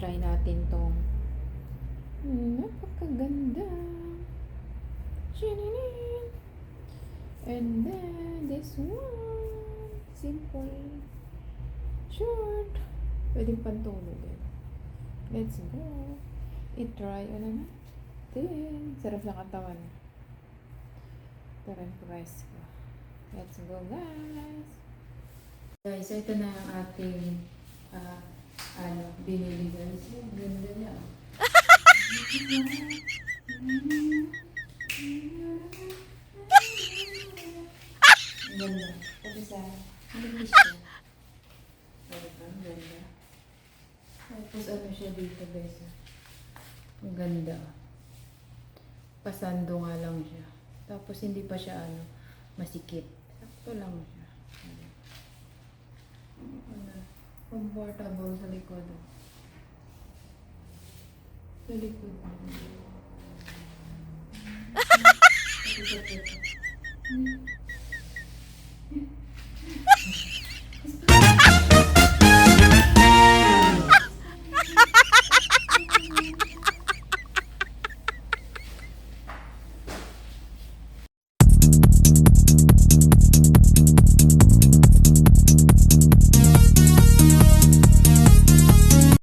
try natin tong napakaganda. Shinin! And then, this one. Simple. Short. Pwedeng pantulog. Let's go. I-try. Ano na? Sarap ng katawan. Tara, press ko. Let's go, guys. Guys, ito na ang ating binili guys. Ganda niya. Ganda. Tapos nilibis siya. Ganda. Tapos ano siya dito guys. Ang ganda. Pasando nga lang siya. Tapos hindi pa siya masikip. Sakto lang siya. Comfortable sa likod. Sa likod. Sa likod.